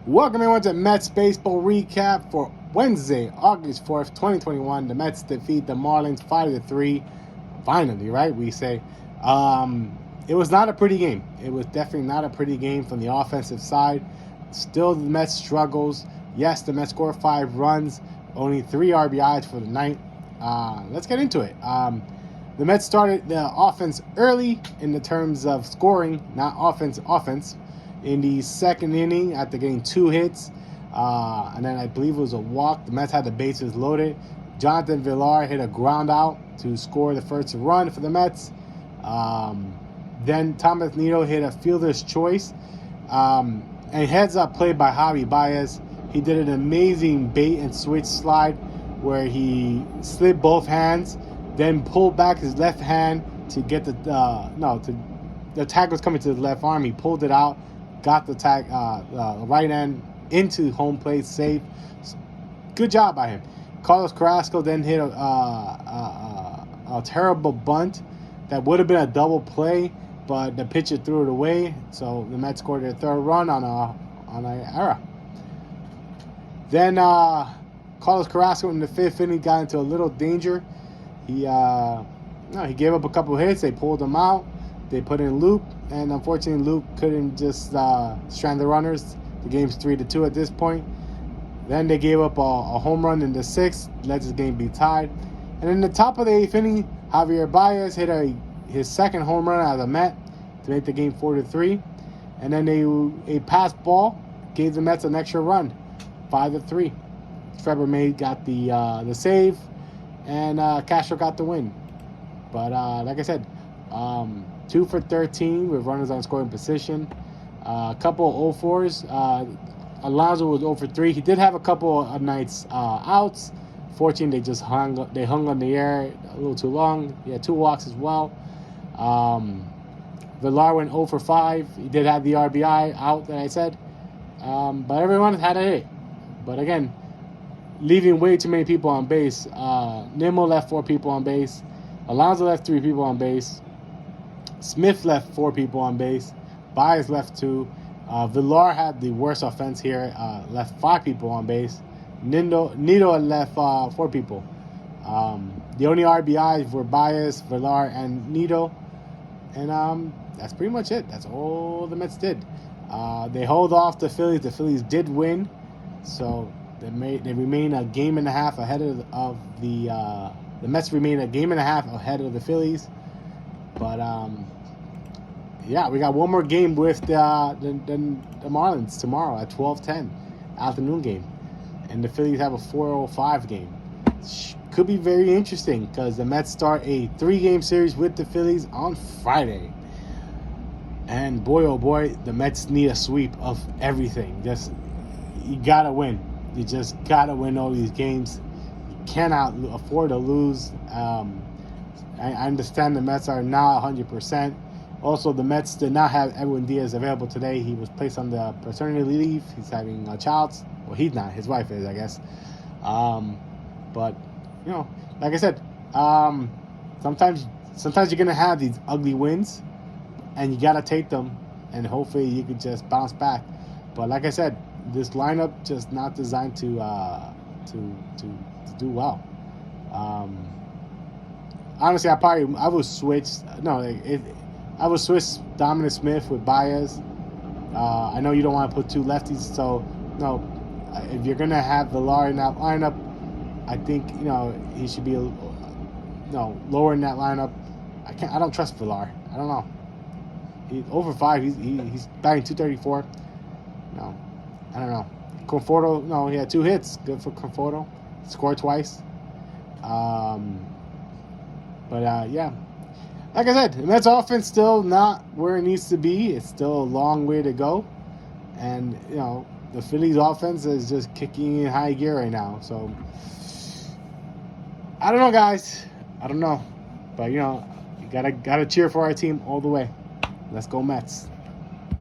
Welcome everyone to Mets Baseball Recap for Wednesday, August 4th, 2021. The Mets defeat the Marlins 5-3. Finally, right? We say. It was not a pretty game. It was definitely not a pretty game from the offensive side. Still, the Mets struggles. Yes, the Mets scored 5 runs, only 3 RBIs for the night. Let's get into it. The Mets started the offense early in the terms of scoring, not offense. In the second inning, after getting 2 hits, and then I believe it was a walk, the Mets had the bases loaded. Jonathan Villar hit a ground out to score the first run for the Mets. Then Thomas Nido hit a fielder's choice. And heads up play by Baez. He did an amazing bait and switch slide where he slid both hands, then pulled back his left hand to get the tag was coming to the left arm. He pulled it out, got the tag right end into home plate safe. Good job by him. Carlos Carrasco then hit a terrible bunt that would have been a double play, but the pitcher threw it away. So the Mets scored their 3rd run on an error. Then Carlos Carrasco in the 5th inning got into a little danger. He gave up a couple hits. They pulled him out. They put in Luke, and unfortunately Luke couldn't just strand the runners. The game's 3-2 at this point. Then they gave up a home run in the 6th, let this game be tied. And in the top of the 8th inning, Javier Baez hit his 2nd home run as a Met to make the game 4-3. And then a pass ball gave the Mets an extra run, 5-3. Trevor May got the save, and Castro got the win. But like I said, 2 for 13 with runners on scoring position. A couple of 0-4s. Alonso was 0 for 3. He did have a couple of nights outs. Fortunately, they hung on the air a little too long. He had 2 walks as well. Villar went 0 for 5. He did have the RBI out that I said. But everyone had a hit. But again, leaving way too many people on base. Nimmo left 4 people on base. Alonso left 3 people on base. Smith left 4 people on base. Baez left 2. Villar had the worst offense here. Left 5 people on base. Nido left 4 people. The only RBIs were Baez, Villar, and Nido. And that's pretty much it. That's all the Mets did. They hold off the Phillies. The Phillies did win. So they remain a game and a half ahead of the Mets remain a game and a half ahead of the Phillies. But yeah, we got one more game with the Marlins tomorrow at 12:10, afternoon game, and the Phillies have a 4:05 game. Could be very interesting because the Mets start a 3-game series with the Phillies on Friday. And boy, oh boy, the Mets need a sweep of everything. You gotta win. You just gotta win all these games. You cannot afford to lose. I understand the Mets are now 100%. Also, the Mets did not have Edwin Diaz available today. He was placed on the paternity leave. He's having a child. Well, he's not. His wife is, I guess. But, like I said, sometimes you're going to have these ugly wins, and you got to take them, and hopefully you could just bounce back. But like I said, this lineup just not designed to do well. Honestly, I would switch. I would switch Dominic Smith with Baez. I know you don't want to put 2 lefties, so no. If you're gonna have Villar in that lineup, I think he should be lower in that lineup. I don't trust Villar. I don't know. He's over 5. He's batting .234. No, I don't know. Conforto. No, he had 2 hits. Good for Conforto. Scored twice. But yeah, like I said, the Mets offense still not where it needs to be. It's still a long way to go. And, the Phillies offense is just kicking in high gear right now. So, I don't know, guys. I don't know. But, you gotta cheer for our team all the way. Let's go Mets.